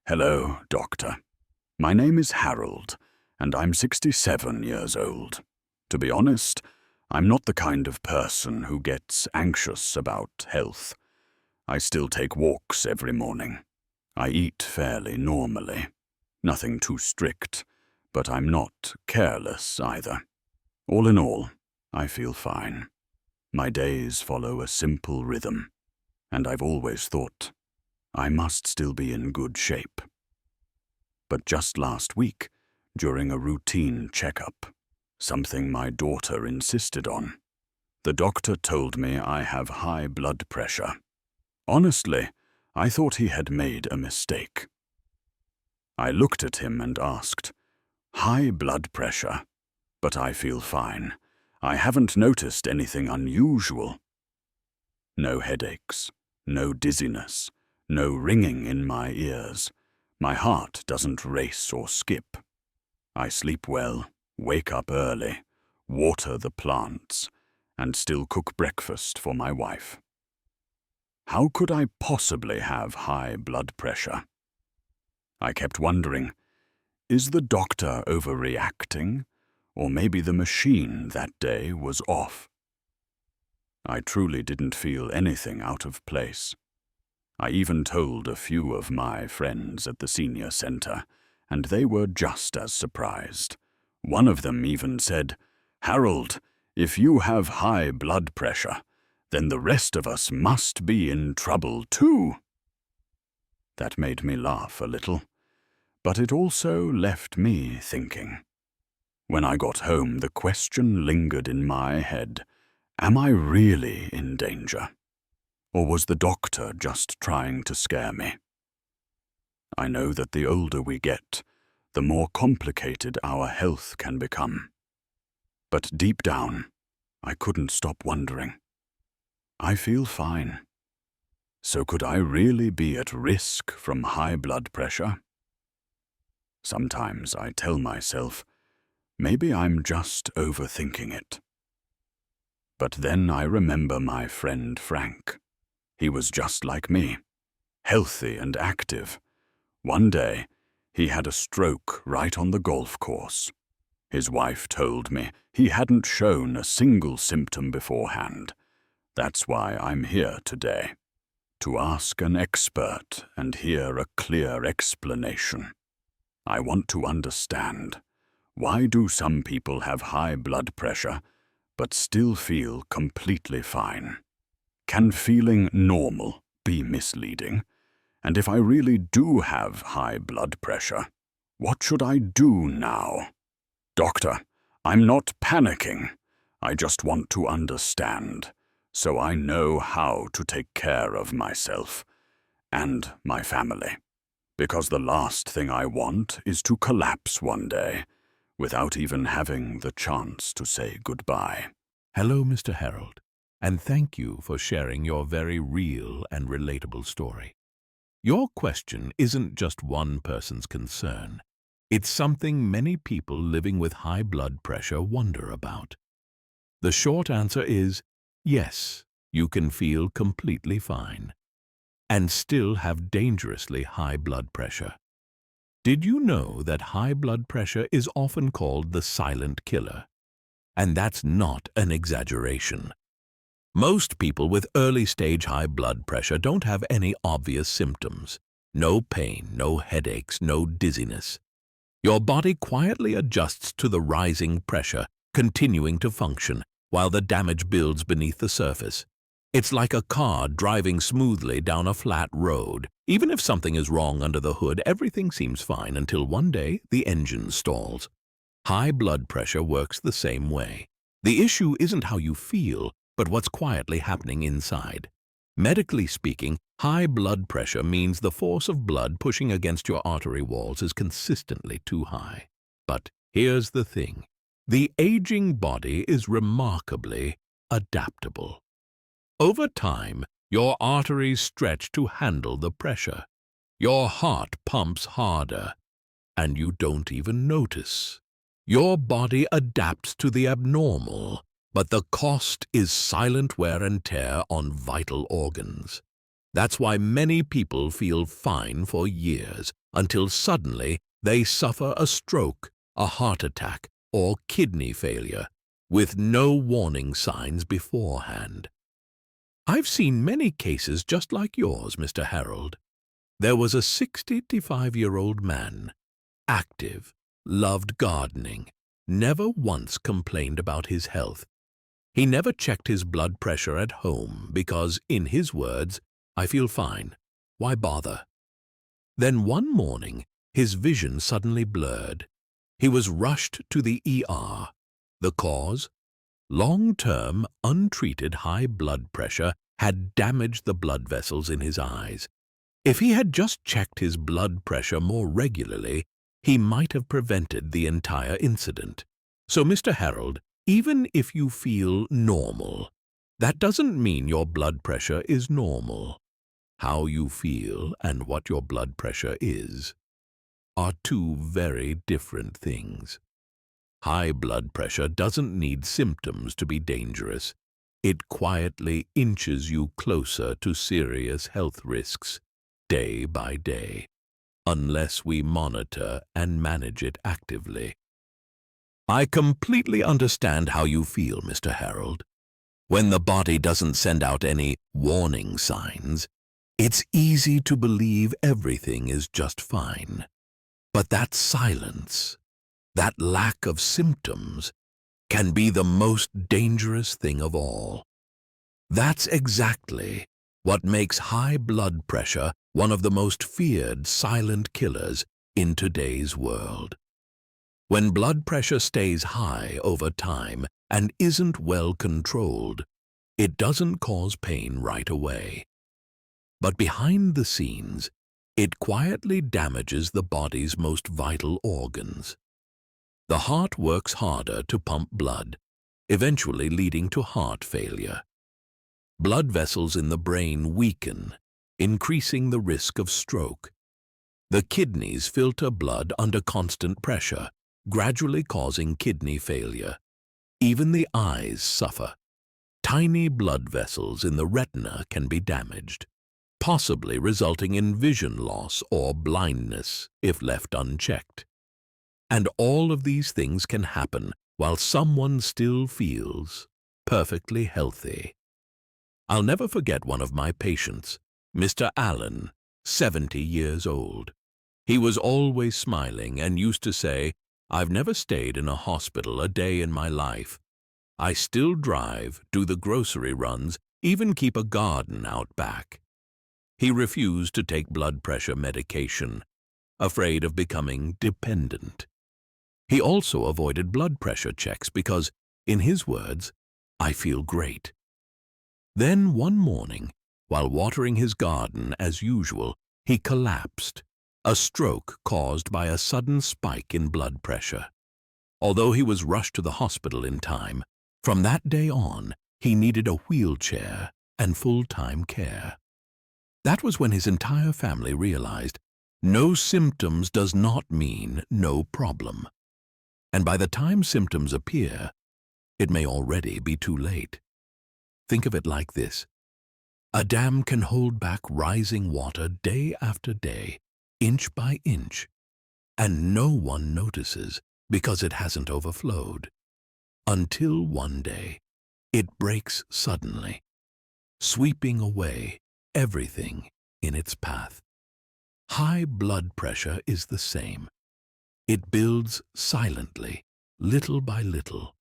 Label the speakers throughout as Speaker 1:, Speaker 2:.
Speaker 1: Hello, Doctor. My name is Harold, and I'm 67 years old. To be honest, I'm not the kind of person who gets anxious about health. I still take walks every morning. I eat fairly normally. Nothing too strict, but I'm not careless either. All in all, I feel fine. My days follow a simple rhythm, and I've always thought I must still be in good shape. But just last week, during a routine checkup, something my daughter insisted on, the doctor told me I have high blood pressure. Honestly, I thought he had made a mistake. I looked at him and asked, "High blood pressure? But I feel fine. I haven't noticed anything unusual. No headaches, no dizziness, no ringing in my ears. My heart doesn't race or skip. I sleep well, wake up early, water the plants, and still cook breakfast for my wife. How could I possibly have high blood pressure?" I kept wondering, is the doctor overreacting, or maybe the machine that day was off? I truly didn't feel anything out of place. I even told a few of my friends at the senior center, and they were just as surprised. One of them even said, "Harold, if you have high blood pressure, then the rest of us must be in trouble too." That made me laugh a little, but it also left me thinking. When I got home, the question lingered in my head, am I really in danger? Or was the doctor just trying to scare me? I know that the older we get, the more complicated our health can become. But deep down, I couldn't stop wondering. I feel fine. So could I really be at risk from high blood pressure? Sometimes I tell myself, maybe I'm just overthinking it. But then I remember my friend Frank. He was just like me, healthy and active. One day, he had a stroke right on the golf course. His wife told me he hadn't shown a single symptom beforehand. That's why I'm here today, to ask an expert and hear a clear explanation. I want to understand, why do some people have high blood pressure but still feel completely fine? Can feeling normal be misleading? And if I really do have high blood pressure, what should I do now? Doctor, I'm not panicking. I just want to understand, so I know how to take care of myself and my family. Because the last thing I want is to collapse one day without even having the chance to say goodbye.
Speaker 2: Hello, Mr. Harold, and thank you for sharing your very real and relatable story. Your question isn't just one person's concern. It's something many people living with high blood pressure wonder about. The short answer is, yes, you can feel completely fine and still have dangerously high blood pressure. Did you know that high blood pressure is often called the silent killer? And that's not an exaggeration. Most people with early-stage high blood pressure don't have any obvious symptoms. No pain, no headaches, no dizziness. Your body quietly adjusts to the rising pressure, continuing to function, while the damage builds beneath the surface. It's like a car driving smoothly down a flat road. Even if something is wrong under the hood, everything seems fine until one day the engine stalls. High blood pressure works the same way. The issue isn't how you feel, but what's quietly happening inside. Medically speaking, high blood pressure means the force of blood pushing against your artery walls is consistently too high. But here's the thing. The aging body is remarkably adaptable. Over time, your arteries stretch to handle the pressure. Your heart pumps harder, and you don't even notice. Your body adapts to the abnormal, but the cost is silent wear and tear on vital organs. That's why many people feel fine for years until suddenly they suffer a stroke, a heart attack, or kidney failure with no warning signs beforehand. I've seen many cases just like yours, Mr. Harold. There was a 65-year-old man, active, loved gardening, never once complained about his health. He never checked his blood pressure at home because, in his words, "I feel fine. Why bother?" Then one morning, his vision suddenly blurred. He was rushed to the ER. The cause? Long-term, untreated high blood pressure had damaged the blood vessels in his eyes. If he had just checked his blood pressure more regularly, he might have prevented the entire incident. So, Mr. Harold, even if you feel normal, that doesn't mean your blood pressure is normal. How you feel and what your blood pressure is are two very different things. High blood pressure doesn't need symptoms to be dangerous. It quietly inches you closer to serious health risks, day by day, unless we monitor and manage it actively. I completely understand how you feel, Mr. Harold. When the body doesn't send out any warning signs, it's easy to believe everything is just fine. But that silence, that lack of symptoms, can be the most dangerous thing of all. That's exactly what makes high blood pressure one of the most feared silent killers in today's world. When blood pressure stays high over time and isn't well controlled, it doesn't cause pain right away. But behind the scenes, it quietly damages the body's most vital organs. The heart works harder to pump blood, eventually leading to heart failure. Blood vessels in the brain weaken, increasing the risk of stroke. The kidneys filter blood under constant pressure, gradually causing kidney failure. Even the eyes suffer. Tiny blood vessels in the retina can be damaged, possibly resulting in vision loss or blindness if left unchecked. And all of these things can happen while someone still feels perfectly healthy. I'll never forget one of my patients, Mr. Allen, 70 years old. He was always smiling and used to say, "I've never stayed in a hospital a day in my life. I still drive, do the grocery runs, even keep a garden out back." He refused to take blood pressure medication, afraid of becoming dependent. He also avoided blood pressure checks because, in his words, "I feel great." Then one morning, while watering his garden as usual, he collapsed, a stroke caused by a sudden spike in blood pressure. Although he was rushed to the hospital in time, from that day on, he needed a wheelchair and full-time care. That was when his entire family realized no symptoms does not mean no problem. And by the time symptoms appear, it may already be too late. Think of it like this. A dam can hold back rising water day after day, inch by inch, and no one notices because it hasn't overflowed. Until one day, it breaks suddenly, sweeping away everything in its path. High blood pressure is the same. It builds silently, little by little,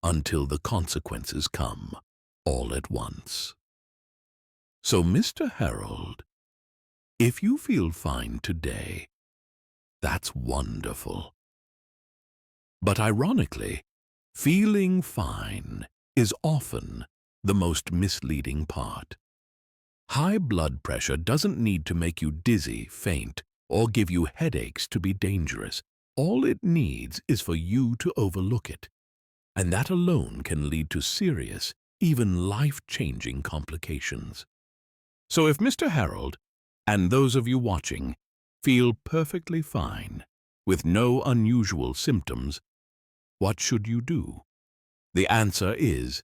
Speaker 2: until the consequences come all at once. So, Mr. Harold, if you feel fine today, that's wonderful. But ironically, feeling fine is often the most misleading part. High blood pressure doesn't need to make you dizzy, faint, or give you headaches to be dangerous. All it needs is for you to overlook it. And that alone can lead to serious, even life-changing complications. So if Mr. Harold, and those of you watching, feel perfectly fine, with no unusual symptoms, what should you do? The answer is,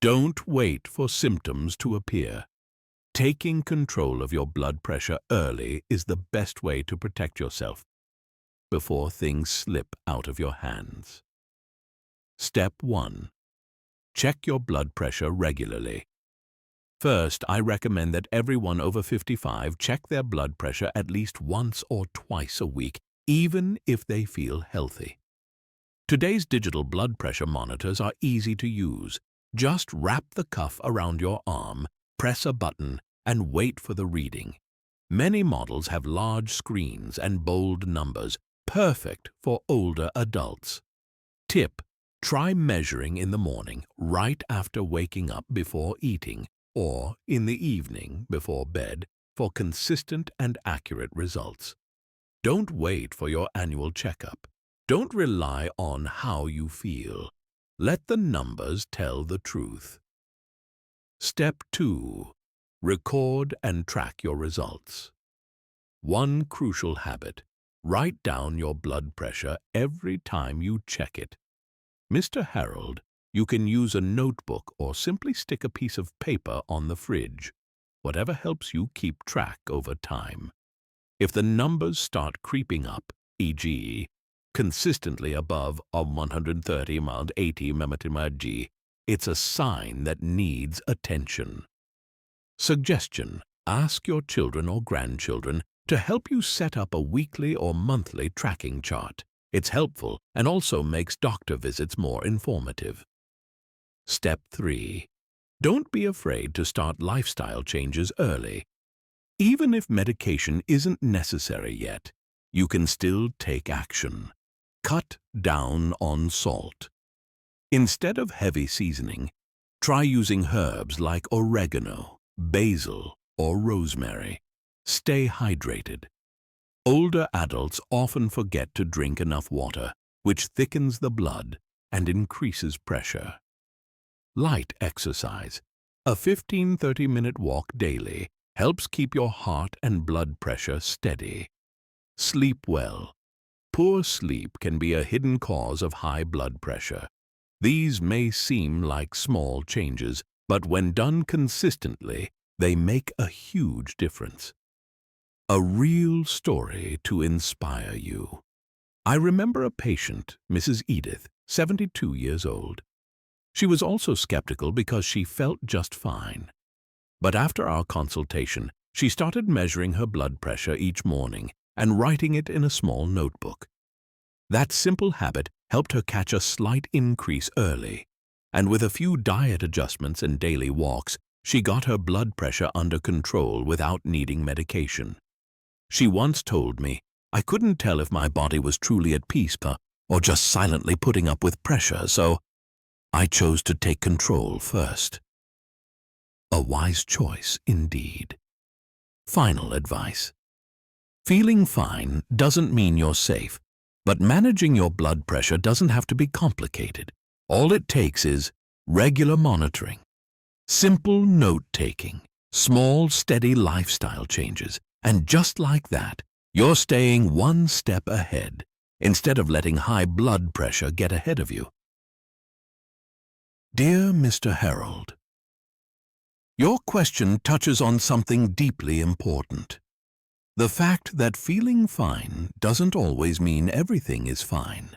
Speaker 2: don't wait for symptoms to appear. Taking control of your blood pressure early is the best way to protect yourself before things slip out of your hands. Step 1. Check your blood pressure regularly. First, I recommend that everyone over 55 check their blood pressure at least once or twice a week, even if they feel healthy. Today's digital blood pressure monitors are easy to use. Just wrap the cuff around your arm, press a button, and wait for the reading. Many models have large screens and bold numbers, perfect for older adults. Tip: try measuring in the morning, right after waking up before eating, or in the evening before bed for consistent and accurate results. Don't wait for your annual checkup. Don't rely on how you feel. Let the numbers tell the truth. Step 2. Record and track your results. One crucial habit: write down your blood pressure every time you check it. Mr. Harold, you can use a notebook or simply stick a piece of paper on the fridge, whatever helps you keep track over time. If the numbers start creeping up, e.g., consistently above 130/80 mmHg, it's a sign that needs attention. Suggestion: ask your children or grandchildren to help you set up a weekly or monthly tracking chart. It's helpful and also makes doctor visits more informative. Step 3. Don't be afraid to start lifestyle changes early. Even if medication isn't necessary yet, you can still take action. Cut down on salt. Instead of heavy seasoning, try using herbs like oregano, basil, or rosemary. Stay hydrated. Older adults often forget to drink enough water, which thickens the blood and increases pressure. Light exercise. A 15-30-minute walk daily helps keep your heart and blood pressure steady. Sleep well. Poor sleep can be a hidden cause of high blood pressure. These may seem like small changes, but when done consistently, they make a huge difference. A real story to inspire you. I remember a patient, Mrs. Edith, 72 years old. She was also skeptical because she felt just fine. But after our consultation, she started measuring her blood pressure each morning and writing it in a small notebook. That simple habit helped her catch a slight increase early, and with a few diet adjustments and daily walks, she got her blood pressure under control without needing medication. She once told me, "I couldn't tell if my body was truly at peace or just silently putting up with pressure, so I chose to take control first." A wise choice indeed. Final advice. Feeling fine doesn't mean you're safe, but managing your blood pressure doesn't have to be complicated. All it takes is regular monitoring, simple note-taking, small, steady lifestyle changes, and just like that, you're staying one step ahead instead of letting high blood pressure get ahead of you. Dear Mr. Harold, your question touches on something deeply important. The fact that feeling fine doesn't always mean everything is fine.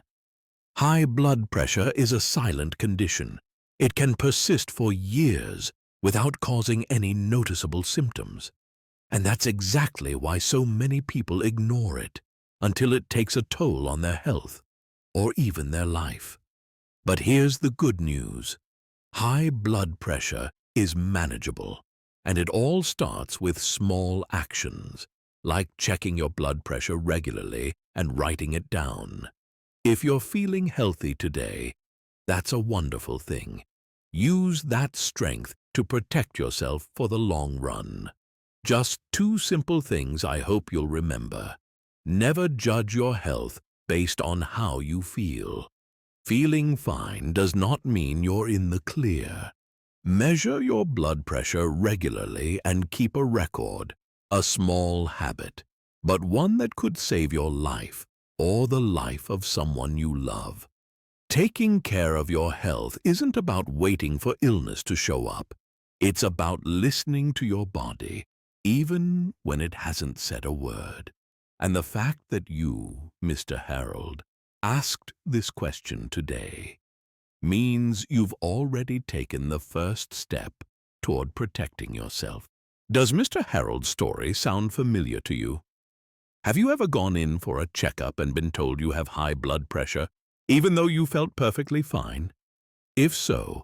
Speaker 2: High blood pressure is a silent condition. It can persist for years without causing any noticeable symptoms. And that's exactly why so many people ignore it until it takes a toll on their health or even their life. But here's the good news. High blood pressure is manageable, and it all starts with small actions, like checking your blood pressure regularly and writing it down. If you're feeling healthy today, that's a wonderful thing. Use that strength to protect yourself for the long run. Just 2 simple things I hope you'll remember. Never judge your health based on how you feel. Feeling fine does not mean you're in the clear. Measure your blood pressure regularly and keep a record. A small habit, but one that could save your life or the life of someone you love. Taking care of your health isn't about waiting for illness to show up. It's about listening to your body, even when it hasn't said a word. And the fact that you, Mr. Harold, asked this question today means you've already taken the first step toward protecting yourself. Does Mr. Harold's story sound familiar to you? Have you ever gone in for a checkup and been told you have high blood pressure, even though you felt perfectly fine? If so,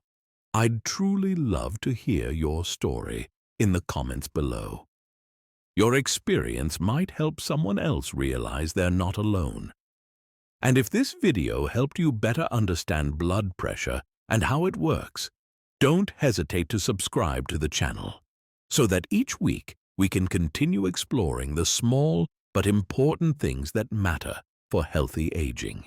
Speaker 2: I'd truly love to hear your story in the comments below. Your experience might help someone else realize they're not alone. And if this video helped you better understand blood pressure and how it works, don't hesitate to subscribe to the channel so that each week we can continue exploring the small but important things that matter for healthy aging.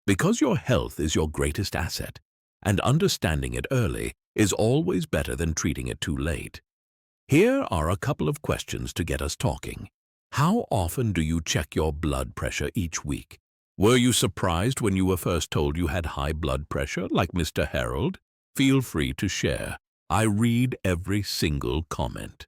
Speaker 2: Because your health is your greatest asset, and understanding it early is always better than treating it too late. Here are a couple of questions to get us talking. How often do you check your blood pressure each week? Were you surprised when you were first told you had high blood pressure, like Mr. Harold? Feel free to share. I read every single comment.